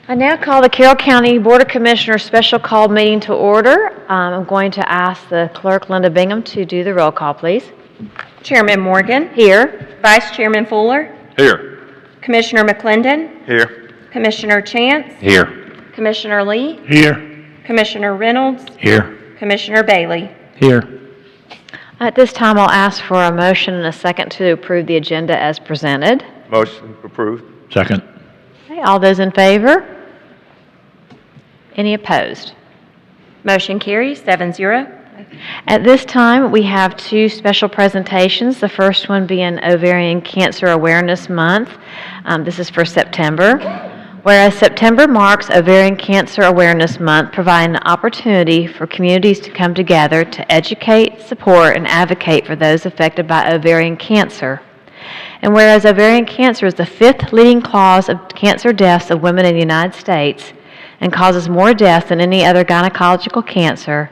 I now call the Carroll County Board of Commissioners special call meeting to order. I'm going to ask the clerk, Linda Bingham, to do the roll call, please. Chairman Morgan. Here. Vice Chairman Fuller. Here. Commissioner McClendon. Here. Commissioner Chance. Here. Commissioner Lee. Here. Commissioner Reynolds. Here. Commissioner Bailey. Here. At this time, I'll ask for a motion and a second to approve the agenda as presented. Motion approved. Second. Okay, all those in favor? Any opposed? Motion carries 7-0. At this time, we have two special presentations, the first one being Ovarian Cancer Awareness Month. This is for September. Whereas September marks Ovarian Cancer Awareness Month, providing an opportunity for communities to come together to educate, support, and advocate for those affected by ovarian cancer. And whereas ovarian cancer is the fifth leading cause of cancer deaths of women in the United States and causes more deaths than any other gynecological cancer,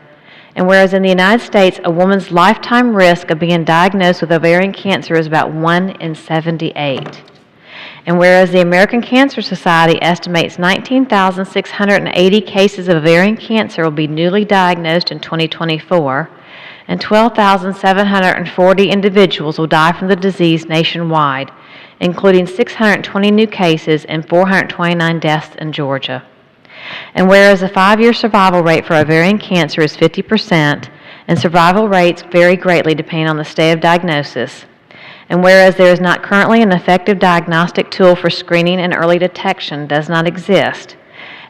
and whereas in the United States, a woman's lifetime risk of being diagnosed with ovarian cancer is about 1 in 78. And whereas the American Cancer Society estimates 19,680 cases of ovarian cancer will be newly diagnosed in 2024, and 12,740 individuals will die from the disease nationwide, including 620 new cases and 429 deaths in Georgia. And whereas the 5-year survival rate for ovarian cancer is 50%, and survival rates vary greatly depending on the state of diagnosis, and whereas there is not currently an effective diagnostic tool for screening and early detection does not exist,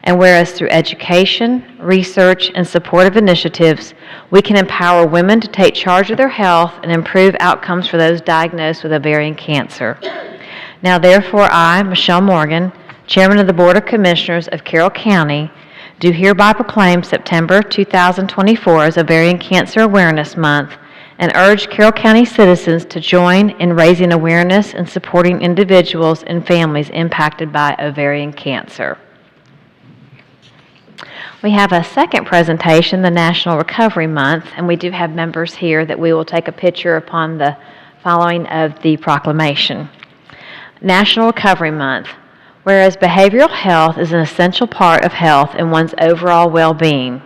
and whereas through education, research, and supportive initiatives, we can empower women to take charge of their health and improve outcomes for those diagnosed with ovarian cancer. Now therefore I, Michelle Morgan, Chairman of the Board of Commissioners of Carroll County, do hereby proclaim September 2024 as Ovarian Cancer Awareness Month and urge Carroll County citizens to join in raising awareness and supporting individuals and families impacted by ovarian cancer. We have a second presentation, the National Recovery Month, and we do have members here that we will take a picture upon the following of the proclamation. National Recovery Month. Whereas behavioral health is an essential part of health and one's overall well-being,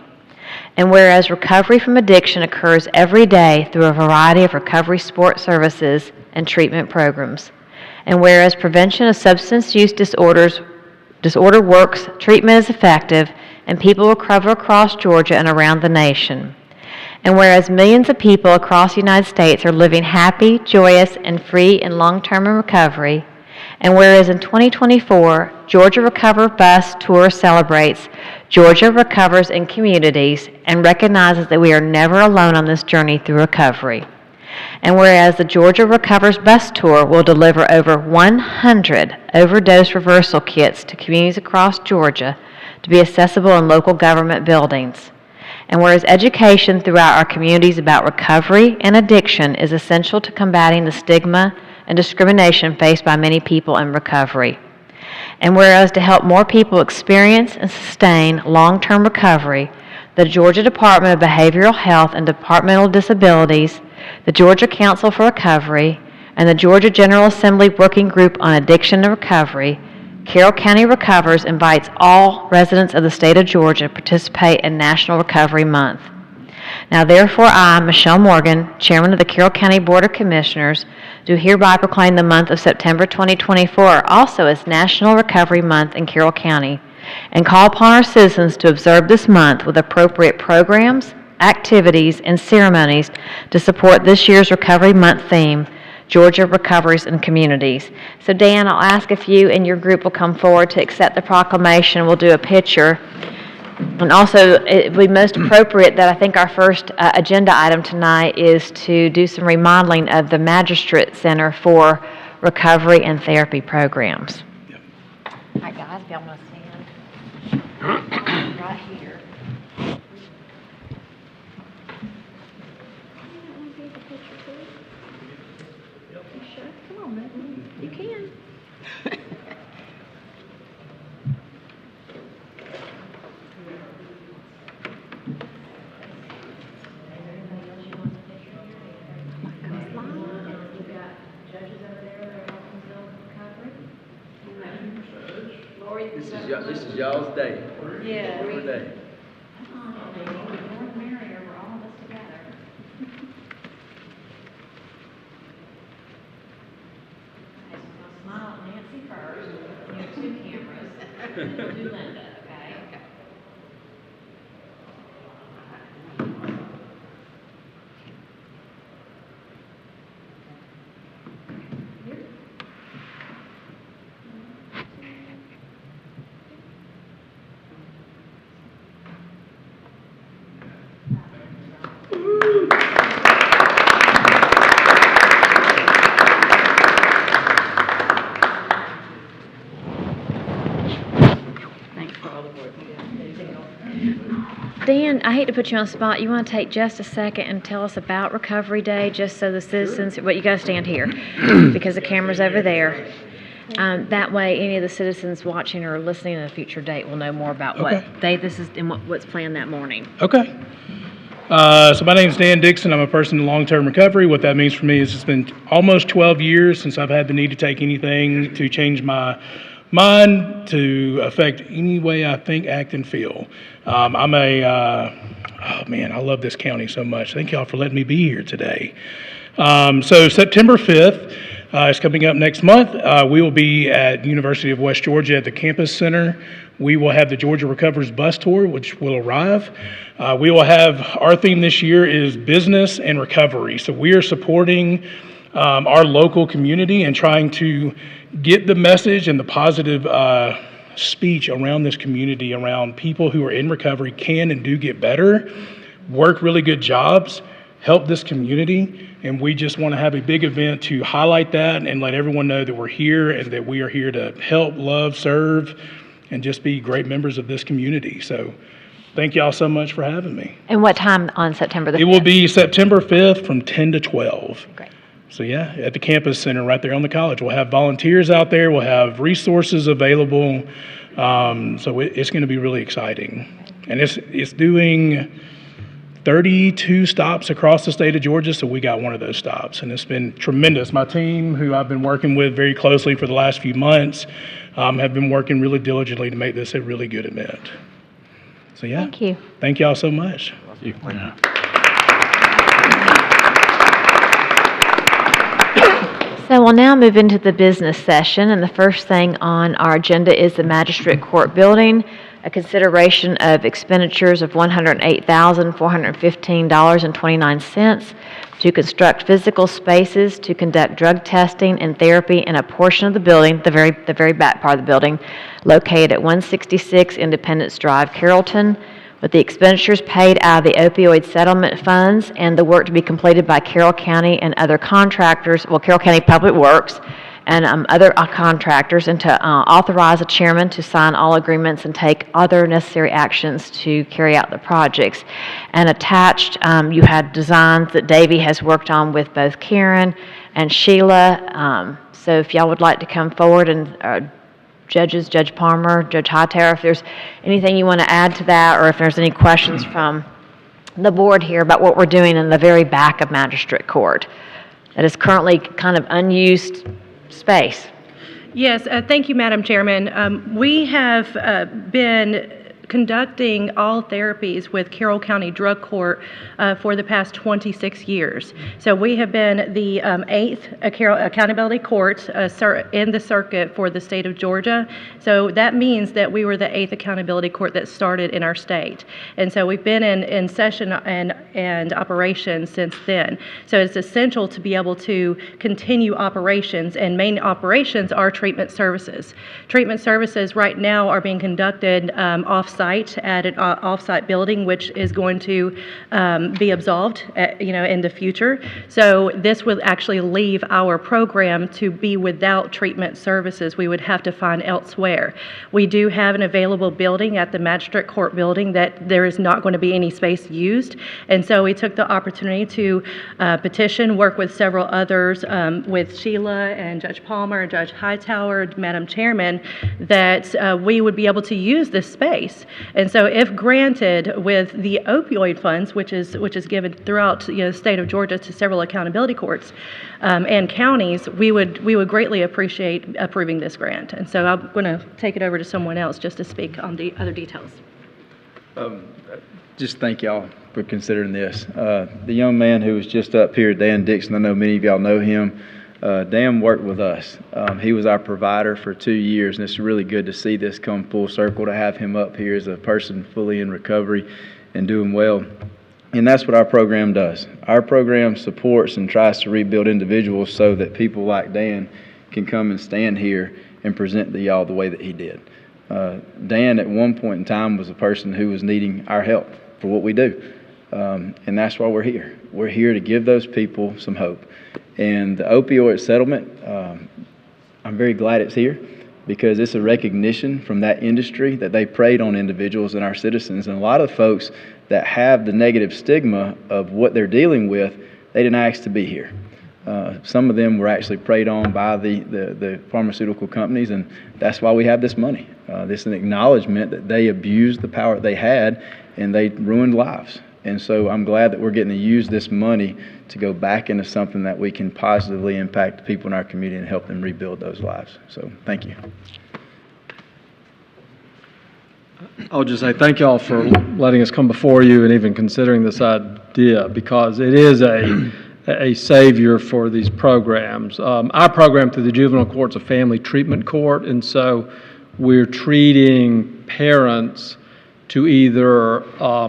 and whereas recovery from addiction occurs every day through a variety of recovery support services and treatment programs, and whereas prevention of substance use disorder works, treatment is effective, and people recover across Georgia and around the nation, and whereas millions of people across the United States are living happy, joyous, and free in long-term recovery, and whereas in 2024, Georgia Recover Bus Tour celebrates Georgia Recovers in Communities and recognizes that we are never alone on this journey through recovery. And whereas the Georgia Recovers Bus Tour will deliver over 100 overdose reversal kits to communities across Georgia to be accessible in local government buildings. And whereas education throughout our communities about recovery and addiction is essential to combating the stigma and discrimination faced by many people in recovery. And whereas to help more people experience and sustain long-term recovery, the Georgia Department of Behavioral Health and Departmental Disabilities, the Georgia Council for Recovery, and the Georgia General Assembly Working Group on Addiction and Recovery, Carroll County Recovers invites all residents of the state of Georgia to participate in National Recovery Month. Now therefore I, Michelle Morgan, Chairman of the Carroll County Board of Commissioners, do hereby proclaim the month of September 2024 also as National Recovery Month in Carroll County, and call upon our citizens to observe this month with appropriate programs, activities, and ceremonies to support this year's Recovery Month theme, Georgia Recovers in Communities. So Dan, I'll ask if you and your group will come forward to accept the proclamation. We'll do a picture. And also, it would be most appropriate that I think our first agenda item tonight is to do some remodeling of the Magistrate Center for recovery and therapy programs. Yep. All right, guys, if y'all want to stand right here. Sure, come on, man. You can. This is y'all's day. Yeah. Your day. Smile at Nancy first. You have two cameras. And then do Linda, okay? Dan, I hate to put you on the spot. You want to take just a second and tell us about Recovery Day, just so the citizens, well, you got to stand here because the camera's over there. That way, any of the citizens watching or listening at a future date will know more about what day this is and what's planned that morning. Okay. So my name is Dan Dixon. I'm a person in long-term recovery. What that means for me is it's been almost 12 years since I've had the need to take anything to change my mind to affect any way I think, act, and feel. I love this county so much. Thank y'all for letting me be here today. So September 5th is coming up next month. We will be at University of West Georgia at the Campus Center. We will have the Georgia Recovers bus tour, which will arrive. We will have, our theme this year is business and recovery. So we are supporting our local community and trying to get the message and the positive speech around this community, around people who are in recovery can and do get better, work really good jobs, help this community, and we just want to have a big event to highlight that and let everyone know that we're here and that we are here to help, love, serve, and just be great members of this community. So thank y'all so much for having me. And what time on September the 5th? It will be September 5th from 10 to 12. Great. So yeah, at the Campus Center right there on the college. We'll have volunteers out there. We'll have resources available. So it's going to be really exciting. And it's doing 32 stops across the state of Georgia, so we got one of those stops. And it's been tremendous. My team, who I've been working with very closely for the last few months, have been working really diligently to make this a really good event. So yeah. Thank you. Thank y'all so much. Thank you. Yeah. So we'll now move into the business session, and the first thing on our agenda is the Magistrate Court Building, a consideration of expenditures of $108,415.29 to construct physical spaces to conduct drug testing and therapy in a portion of the building, the very back part of the building, located at 166 Independence Drive, Carrollton, with the expenditures paid out of the opioid settlement funds and the work to be completed by Carroll County and other contractors, Carroll County Public Works and other contractors, and to authorize the chairman to sign all agreements and take other necessary actions to carry out the projects. And attached, you had designs that Davey has worked on with both Karen and Sheila. So if y'all would like to come forward and judges, Judge Palmer, Judge Hightower, if there's anything you want to add to that, or if there's any questions from the board here about what we're doing in the very back of Magistrate Court that is currently kind of unused space. Yes, thank you, Madam Chairman. We have been conducting all therapies with Carroll County Drug Court for the past 26 years. So we have been the 8th Carroll Accountability Court in the circuit for the state of Georgia. So that means that we were the 8th Accountability Court that started in our state. And so we've been in session and operation since then. So it's essential to be able to continue operations, and main operations are treatment services. Treatment services right now are being conducted off-site at an off-site building, which is going to be absolved, in the future. So this would actually leave our program to be without treatment services. We would have to find elsewhere. We do have an available building at the Magistrate Court building that there is not going to be any space used, and so we took the opportunity to petition, work with several others, with Sheila and Judge Palmer and Judge Hightower, Madam Chairman, that we would be able to use this space. And so if granted with the opioid funds, which is given throughout the state of Georgia to several accountability courts and counties, we would greatly appreciate approving this grant. And so I'm going to take it over to someone else just to speak on the other details. Just thank y'all for considering this. The young man who was just up here, Dan Dixon, I know many of y'all know him. Dan worked with us. He was our provider for 2 years, and it's really good to see this come full circle, to have him up here as a person fully in recovery and doing well. And that's what our program does. Our program supports and tries to rebuild individuals so that people like Dan can come and stand here and present to y'all the way that he did. Dan, at one point in time, was a person who was needing our help for what we do. And that's why we're here. We're here to give those people some hope. And the opioid settlement, I'm very glad it's here, because it's a recognition from that industry that they preyed on individuals and our citizens. And a lot of folks that have the negative stigma of what they're dealing with, they didn't ask to be here. Some of them were actually preyed on by the pharmaceutical companies, and that's why we have this money. This is an acknowledgement that they abused the power they had, and they ruined lives. And so I'm glad that we're getting to use this money to go back into something that we can positively impact the people in our community and help them rebuild those lives. So thank you. I'll just say thank y'all for letting us come before you and even considering this idea, because it is a savior for these programs. Our program through the Juvenile Court's a family treatment court, and so we're treating parents to either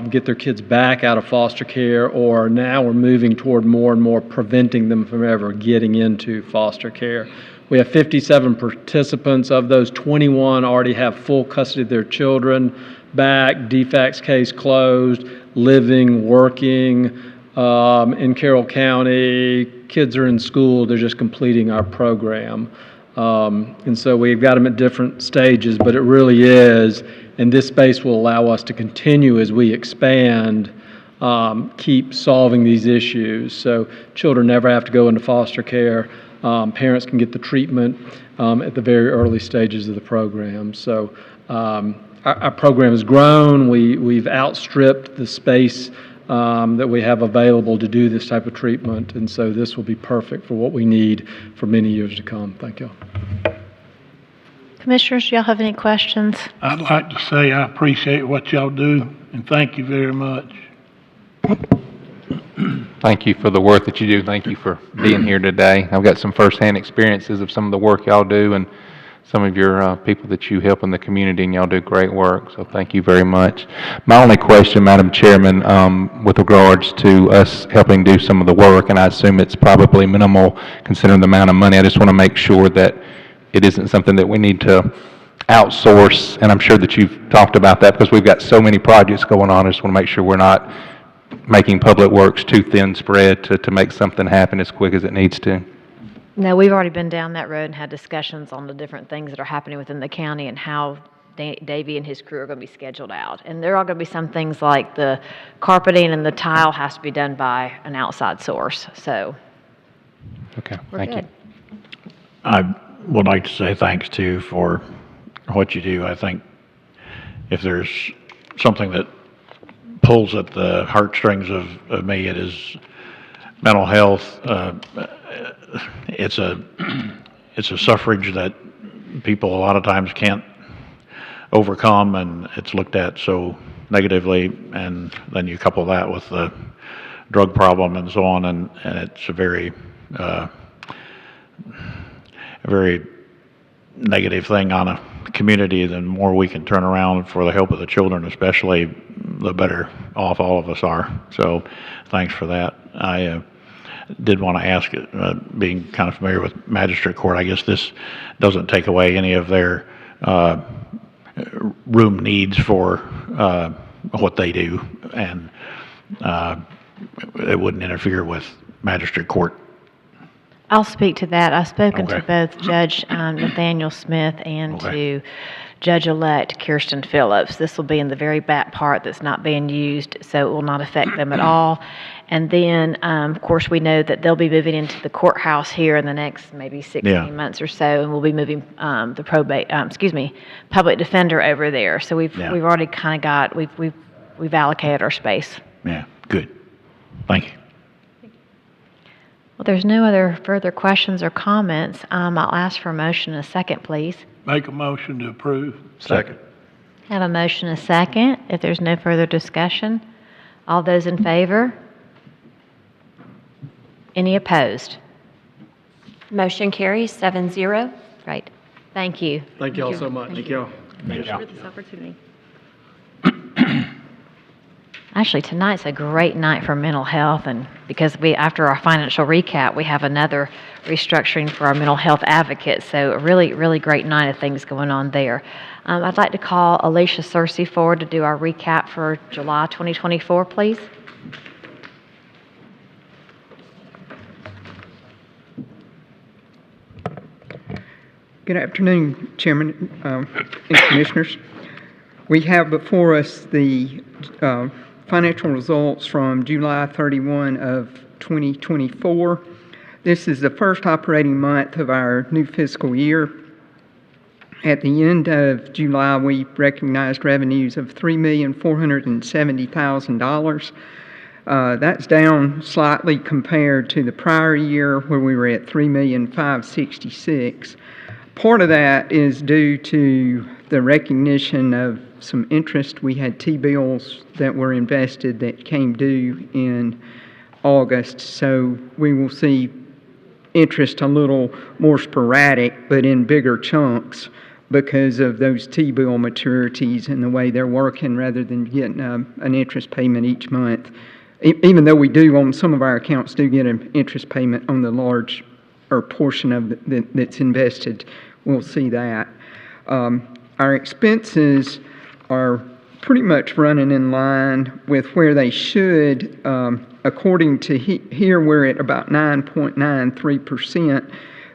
get their kids back out of foster care, or now we're moving toward more and more preventing them from ever getting into foster care. We have 57 participants. Of those, 21 already have full custody of their children back, DFACS case closed, living, working in Carroll County. Kids are in school, they're just completing our program. And so we've got them at different stages, but it really is, and this space will allow us to continue as we expand, keep solving these issues. So children never have to go into foster care. Parents can get the treatment at the very early stages of the program. So our program has grown. We've outstripped the space that we have available to do this type of treatment, and so this will be perfect for what we need for many years to come. Thank you. Commissioners, do y'all have any questions? I'd like to say I appreciate what y'all do, and thank you very much. Thank you for the work that you do. Thank you for being here today. I've got some firsthand experiences of some of the work y'all do and some of your people that you help in the community, and y'all do great work. So thank you very much. My only question, Madam Chairman, with regards to us helping do some of the work, and I assume it's probably minimal considering the amount of money, I just want to make sure that it isn't something that we need to outsource, and I'm sure that you've talked about that because we've got so many projects going on. I just want to make sure we're not making Public Works too thin spread to make something happen as quick as it needs to. No, we've already been down that road and had discussions on the different things that are happening within the county and how Davey and his crew are going to be scheduled out. And there are going to be some things like the carpeting and the tile has to be done by an outside source. So Okay, we're thank good. you. I would like to say thanks too for what you do. I think if there's something that pulls at the heartstrings of me, it is mental health. It's a suffrage that people a lot of times can't overcome, and it's looked at so negatively, and then you couple that with the drug problem and so on, and it's a very negative thing on a community. The more we can turn around for the help of the children especially, the better off all of us are. So thanks for that. I did want to ask, being kind of familiar with magistrate court, I guess this doesn't take away any of their room needs for what they do, and it wouldn't interfere with magistrate court. I'll speak to that. I've spoken to Okay. both Judge Nathaniel Smith and Okay. to Judge-elect Kirsten Phillips. This will be in the very back part that's not being used, so it will not affect them at all. And then, of course, we know that they'll be moving into the courthouse here in the next maybe 16 Yeah. months or so, and we'll be moving public defender over there. So we've Yeah. already kind of got, we've allocated our space. Yeah, good. Thank you. Well, there's no other further questions or comments. I'll ask for a motion and a second, please. Make a motion to approve. Second. Have a motion and a second. If there's no further discussion, all those in favor? Any opposed? Motion carries 7-0. Great. Thank you. Thank you all so much. Thank you. Thank you for this opportunity. Actually, tonight's a great night for mental health, and because after our financial recap, we have another restructuring for our mental health advocates, so a really, really great night of things going on there. I'd like to call Alicia Searcy forward to do our recap for July 2024, please. Good afternoon, Chairman and Commissioners. We have before us the financial results from July 31 of 2024. This is the first operating month of our new fiscal year. At the end of July, we recognized revenues of $3,470,000. That's down slightly compared to the prior year where we were at $3,566,000. Part of that is due to the recognition of some interest. We had T-bills that were invested that came due in August, so we will see interest a little more sporadic, but in bigger chunks because of those T-bill maturities and the way they're working rather than getting an interest payment each month. Even though we do on some of our accounts do get an interest payment on the large or portion of that's invested, we'll see that. Our expenses are pretty much running in line with where they should. According to here, we're at about 9.93%,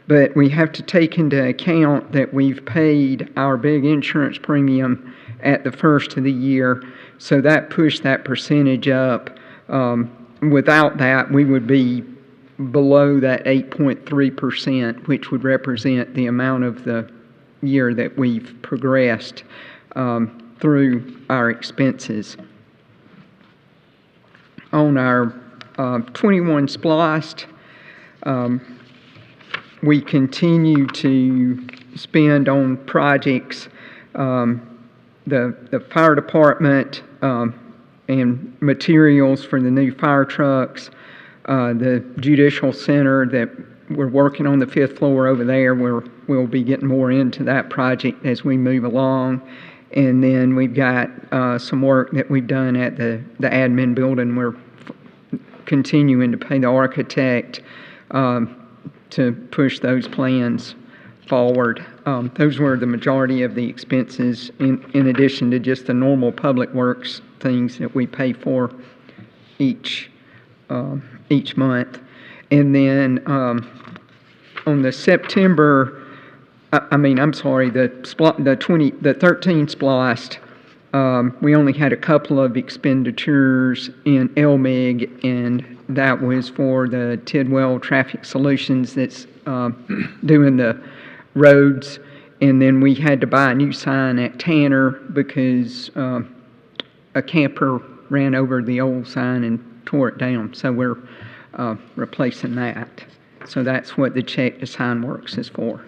but we have to take into account that we've paid our big insurance premium at the first of the year, so that pushed that percentage up. Without that, we would be below that 8.3%, which would represent the amount of the year that we've progressed through our expenses. On our 21 spliced, we continue to spend on projects. The fire department and materials for the new fire trucks, the judicial center that we're working on the 5th floor over there, we'll be getting more into that project as we move along. And then we've got some work that we've done at the admin building. We're continuing to pay the architect to push those plans forward. Those were the majority of the expenses in addition to just the normal public works things that we pay for each month. And then on the September, the 13 spliced, we only had a couple of expenditures in LMIG, and that was for the Tidwell Traffic Solutions that's doing the roads. And then we had to buy a new sign at Tanner because a camper ran over the old sign and tore it down. So we're replacing that. So that's what the check to sign works is for.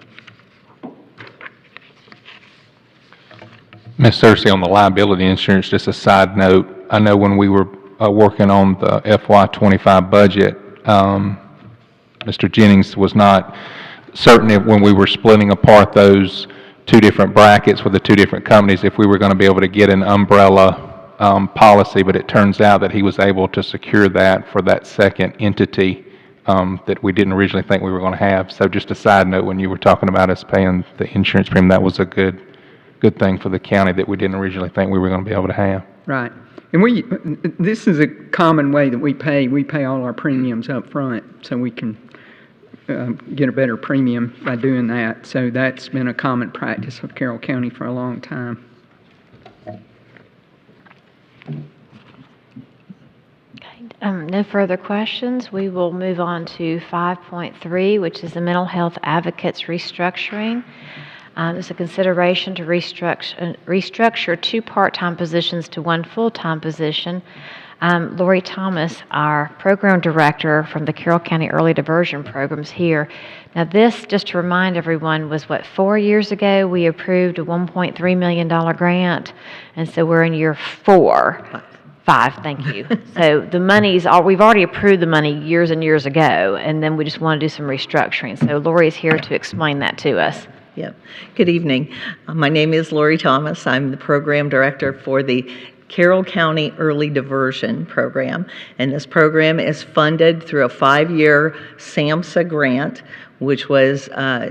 Ms. Searcy, on the liability insurance, just a side note, I know when we were working on the FY25 budget, Mr. Jennings was not certain if when we were splitting apart those two different brackets with the two different companies, if we were going to be able to get an umbrella policy, but it turns out that he was able to secure that for that second entity that we didn't originally think we were going to have. So just a side note, when you were talking about us paying the insurance premium, that was a good thing for the county that we didn't originally think we were going to be able to have. Right. And this is a common way that we pay. We pay all our premiums up front so we can get a better premium by doing that. So that's been a common practice of Carroll County for a long time. No further questions. We will move on to 5.3, which is the Mental Health Advocates restructuring. It's a consideration to restructure 2 part-time positions to 1 full-time position. Lori Thomas, our program director from the Carroll County Early Diversion Programs here. Now this, just to remind everyone, was 4 years ago we approved a $1.3 million grant, and so we're in year 4. 5, thank you. So the we've already approved the money years and years ago, and then we just want to do some restructuring. So Lori is here to explain that to us. Yep. Good evening. My name is Lori Thomas. I'm the program director for the Carroll County Early Diversion Program, and this program is funded through a 5-year SAMHSA grant, which was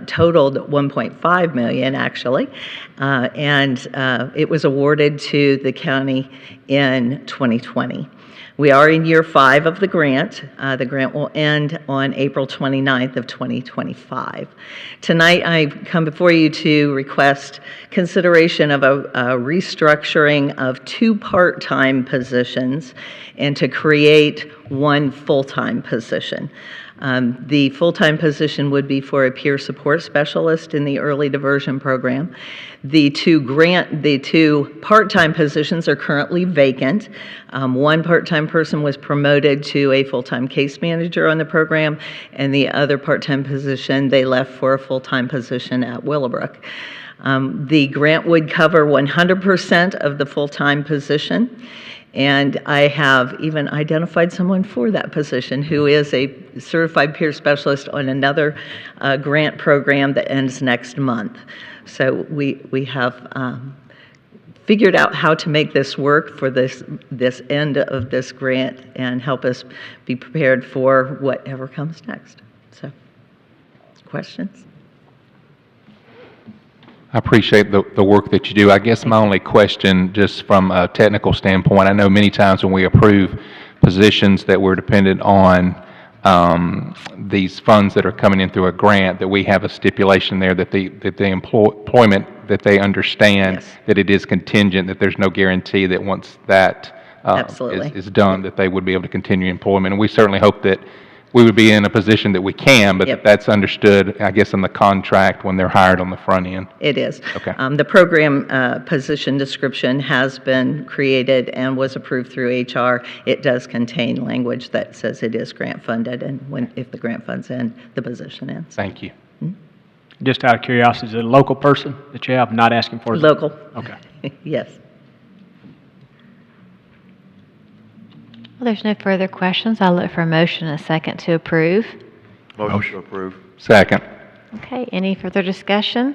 totaled $1.5 million actually, and it was awarded to the county in 2020. We are in year 5 of the grant. The grant will end on April 29th of 2025. Tonight, I come before you to request consideration of a restructuring of 2 part-time positions and to create 1 full-time position. The full-time position would be for a peer support specialist in the early diversion program. The 2 part-time positions are currently vacant. 1 part-time person was promoted to a full-time case manager on the program, and the other part-time position they left for a full-time position at Willowbrook. The grant would cover 100% of the full-time position. And I have even identified someone for that position who is a certified peer specialist on another grant program that ends next month. So we have figured out how to make this work for this end of this grant and help us be prepared for whatever comes next. So, questions? I appreciate the work that you do. I guess my only question, just from a technical standpoint, I know many times when we approve positions that we're dependent on these funds that are coming in through a grant, that we have a stipulation there that the employment, that they understand Yes. that it is contingent, that there's no guarantee that once that Absolutely. is done, that they would be able to continue employment. And we certainly hope that we would be in a position that we can, but Yep. that's understood, I guess, in the contract when they're hired on the front end. It is. Okay. The program position description has been created and was approved through HR. It does contain language that says it is grant funded, and if the grant funds end, the position ends. Thank you. Just out of curiosity, is it a local person that you have, not asking for? Local. Okay. Yes. Well, there's no further questions. I'll look for a motion and a second to approve. Motion to approve. Second. Okay, any further discussion?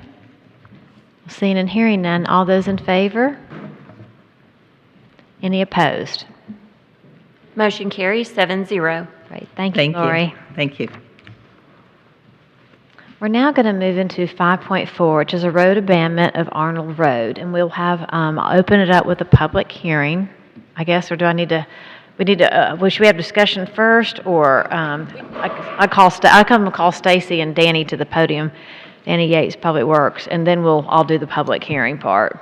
Seeing and hearing none, all those in favor? Any opposed? Motion carries 7-0. Great, thank you, Thank Lori. you. Thank you. We're now going to move into 5.4, which is a road abandonment of Arnold Road, and we'll have, I'll open it up with a public hearing, I guess, or do I need to, well, should we have discussion first, or I come call Stacy and Danny to the podium, Danny Yates, Public Works, and then we'll all do the public hearing part.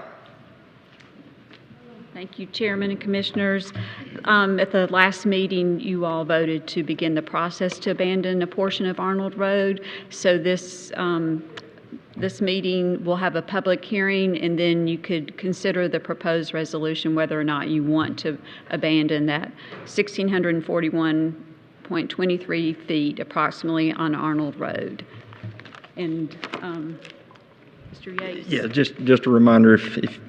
Thank you, Chairman and Commissioners. At the last meeting, you all voted to begin the process to abandon a portion of Arnold Road. So this meeting will have a public hearing, and then you could consider the proposed resolution whether or not you want to abandon that 1,641.23 feet approximately on Arnold Road. And Mr. Yates? Yeah, just a reminder, if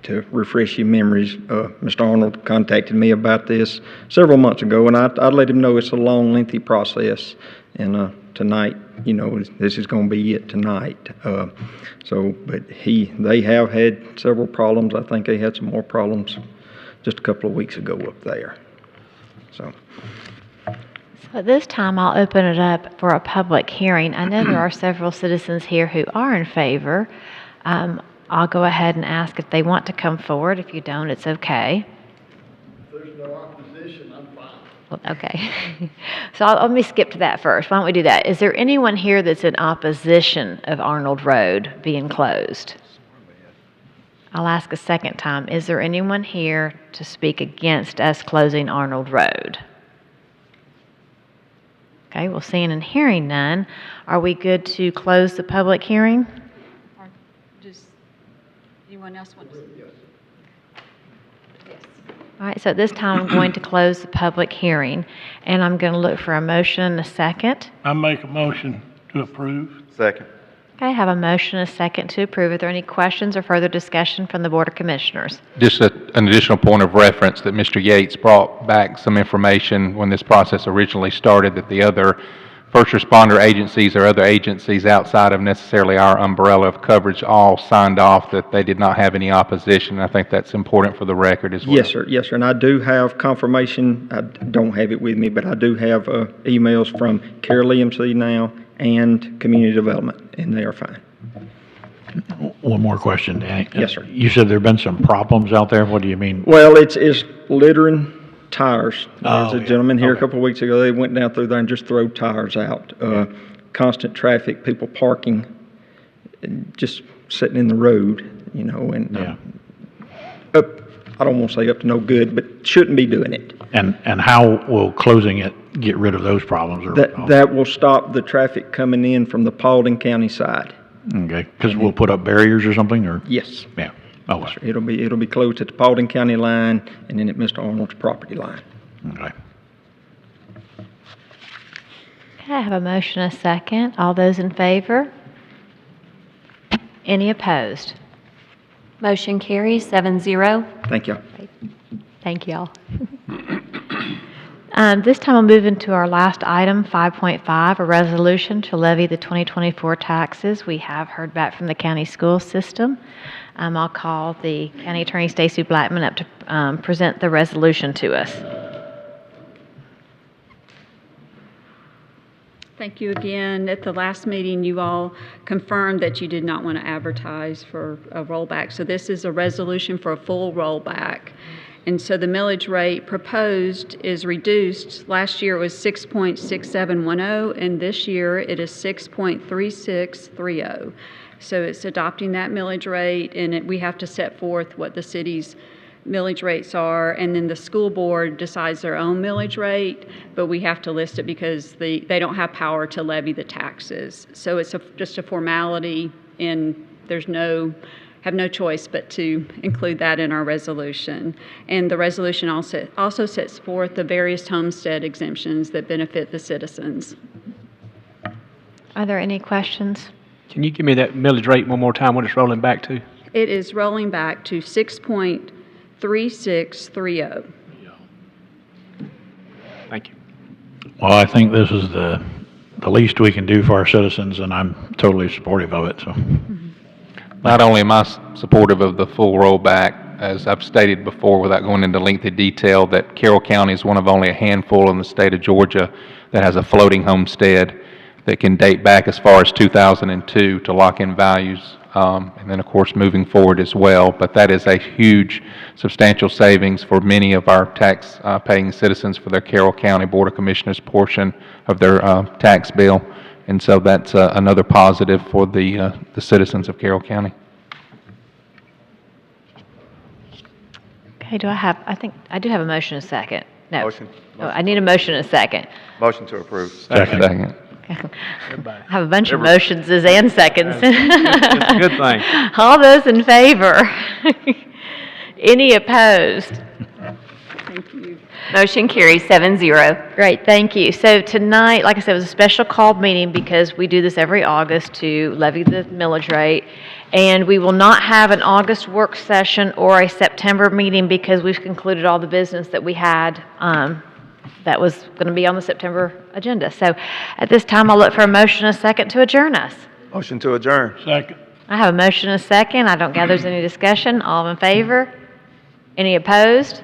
to refresh your memories, Mr. Arnold contacted me about this several months ago, and I let him know it's a long, lengthy process, and tonight, this is going to be it tonight. But they have had several problems. I think they had some more problems just a couple of weeks ago up there. So At this time, I'll open it up for a public hearing. I know there are several citizens here who are in favor. I'll go ahead and ask if they want to come forward. If you don't, it's okay. If there's no opposition, I'm fine. Okay. So let me skip to that first. Why don't we do that? Is there anyone here that's in opposition of Arnold Road being closed? I'll ask a second time. Is there anyone here to speak against us closing Arnold Road? Okay, well, seeing and hearing none, are we good to close the public hearing? Or does anyone else want to? All right, so at this time, I'm going to close the public hearing, and I'm going to look for a motion and a second. I make a motion to approve. Second. Okay, I have a motion and a second to approve. Are there any questions or further discussion from the Board of Commissioners? Just an additional point of reference that Mr. Yates brought back some information when this process originally started that the other first responder agencies or other agencies outside of necessarily our umbrella of coverage all signed off that they did not have any opposition. I think that's important for the record as well. Yes, sir. Yes, sir. And I do have confirmation. I don't have it with me, but I do have emails from Carol EMC now and Community Development, and they are fine. One more question, Danny. Yes, sir. You said there have been some problems out there. What do you mean? Well, it's littering tires. Oh, There's a yeah. gentleman here a Okay. couple of weeks ago, they went down through there and just threw tires out. Constant traffic, people parking, and just sitting in the road, you know, and Yeah. I don't want to say up to no good, but shouldn't be doing it. And how will closing it get rid of those problems? Or That will stop the traffic coming in from the Paulding County side. Okay, because we'll put up barriers or something, or? Yes. Yeah. Oh, well. It'll be closed at the Paulding County line and then at Mr. Arnold's property line. Okay. Okay, I have a motion and a second. All those in favor? Any opposed? Motion carries 7-0. Thank you. Thank you all. This time we'll move into our last item, 5.5, a resolution to levy the 2024 taxes. We have heard back from the county school system. I'll call the County Attorney Stacey Blackman up to present the resolution to us. Thank you again. At the last meeting, you all confirmed that you did not want to advertise for a rollback. So this is a resolution for a full rollback. And so the millage rate proposed is reduced. Last year it was 6.6710, and this year it is 6.3630. So it's adopting that millage rate, and we have to set forth what the city's millage rates are, and then the school board decides their own millage rate, but we have to list it because they don't have power to levy the taxes. So it's just a formality, and there's have no choice but to include that in our resolution. And the resolution also sets forth the various homestead exemptions that benefit the citizens. Are there any questions? Can you give me that millage rate one more time, what it's rolling back to? It is rolling back to 6.3630. Thank you. Well, I think this is the least we can do for our citizens, and I'm totally supportive of it, so. Not only am I supportive of the full rollback, as I've stated before without going into lengthy detail, that Carroll County is one of only a handful in the state of Georgia that has a floating homestead that can date back as far as 2002 to lock in values, and then of course moving forward as well. But that is a huge, substantial savings for many of our tax paying citizens for their Carroll County Board of Commissioners portion of their tax bill. And so that's another positive for the citizens of Carroll County. Okay, I think I do have a motion and a second. No. Motion. Oh, I need a motion and a second. Motion to approve. Second. I have a bunch of motions and seconds. It's a good thing. All those in favor? Any opposed? Thank you. Motion carries 7-0. Great, thank you. So tonight, like I said, it was a special called meeting because we do this every August to levy the millage rate. And we will not have an August work session or a September meeting because we've concluded all the business that we had that was going to be on the September agenda. So at this time, I'll look for a motion and a second to adjourn us. Motion to adjourn. Second. I have a motion and a second. I don't gather there's any discussion. All in favor? Any opposed?